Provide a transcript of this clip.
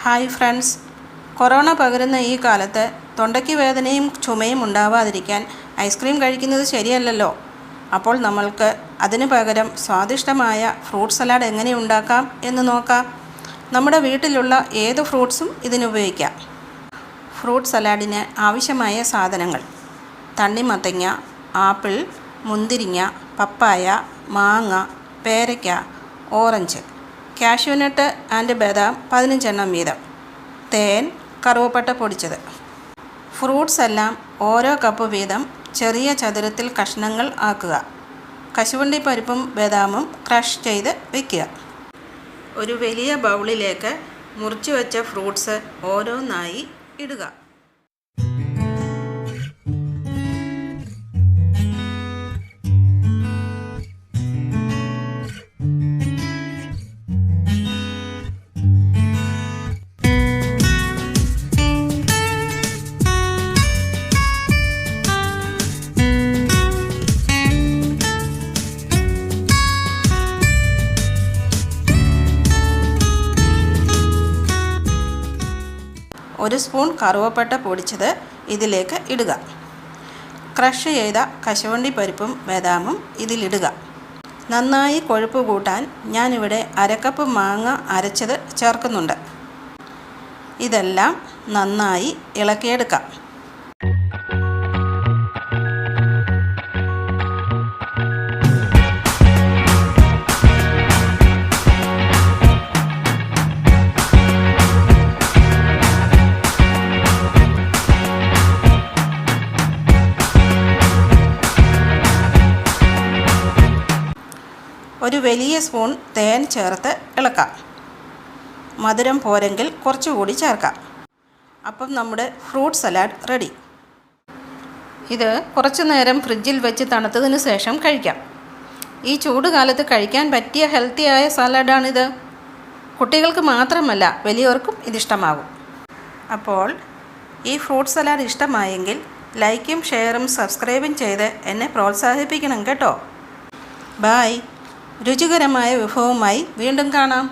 Hi friends, corona പകരുന്ന ഈ കാലത്ത് തൊണ്ടയ്ക്ക് വേദനയും ചുമയും ഉണ്ടാവാതിരിക്കാൻ ഐസ്ക്രീം കഴിക്കുന്നത് ശരിയല്ലല്ലോ. അപ്പോൾ നമ്മൾക്ക് അതിന് പകരം സ്വാദിഷ്ടമായ ഫ്രൂട്ട് സലാഡ് എങ്ങനെ ഉണ്ടാക്കാം എന്ന് നോക്കാം. നമ്മുടെ വീട്ടിലുള്ള ഏത് ഫ്രൂട്ട്സും ഇതിനുപയോഗിക്കാം. ഫ്രൂട്ട് സലാഡിന് ആവശ്യമായ സാധനങ്ങൾ: തണ്ണിമത്തങ്ങ, ആപ്പിൾ, മുന്തിരിങ്ങ, പപ്പായ, മാങ്ങ, പേരയ്ക്ക, ഓറഞ്ച്, കാഷ്യൂനട്ട് ആൻഡ് ബദാം 15 എണ്ണം വീതം, തേൻ, കറുവപ്പട്ട പൊടിച്ചത്. ഫ്രൂട്ട്സ് എല്ലാം ഓരോ കപ്പ് വീതം ചെറിയ ചതുരത്തിൽ കഷ്ണങ്ങൾ ആക്കുക. കശുവണ്ടി പരിപ്പും ബദാമും ക്രഷ് ചെയ്ത് വയ്ക്കുക. ഒരു വലിയ ബൗളിലേക്ക് മുറിച്ചു വെച്ച ഫ്രൂട്ട്സ് ഓരോന്നായി ഇടുക. ഒരു സ്പൂൺ കറുവപ്പട്ട പൊടിച്ചത് ഇതിലേക്ക് ഇടുക. ക്രഷ് ചെയ്ത കശുവണ്ടി പരിപ്പും ബദാമും ഇതിലിടുക. നന്നായി കൊഴുപ്പ് കൂട്ടാൻ ഞാനിവിടെ അരക്കപ്പ് മാങ്ങ അരച്ചത് ചേർക്കുന്നുണ്ട്. ഇതെല്ലാം നന്നായി ഇളക്കിയെടുക്കാം. ഒരു വലിയ സ്പൂൺ തേൻ ചേർത്ത് ഇളക്കാം. മധുരം പോരെങ്കിൽ കുറച്ചുകൂടി ചേർക്കാം. അപ്പം നമ്മുടെ ഫ്രൂട്ട് സലാഡ് റെഡി. ഇത് കുറച്ചു നേരം ഫ്രിഡ്ജിൽ വെച്ച് തണുത്തതിന് ശേഷം കഴിക്കാം. ഈ ചൂടുകാലത്ത് കഴിക്കാൻ പറ്റിയ ഹെൽത്തിയായ സലാഡാണിത്. കുട്ടികൾക്ക് മാത്രമല്ല, വലിയവർക്കും ഇതിഷ്ടമാകും. അപ്പോൾ ഈ ഫ്രൂട്ട് സലാഡ് ഇഷ്ടമായെങ്കിൽ ലൈക്കും ഷെയറും സബ്സ്ക്രൈബും ചെയ്ത് എന്നെ പ്രോത്സാഹിപ്പിക്കണം കേട്ടോ. ബായ്. രുചികരമായ വിഭവവുമായി വീണ്ടും കാണാം.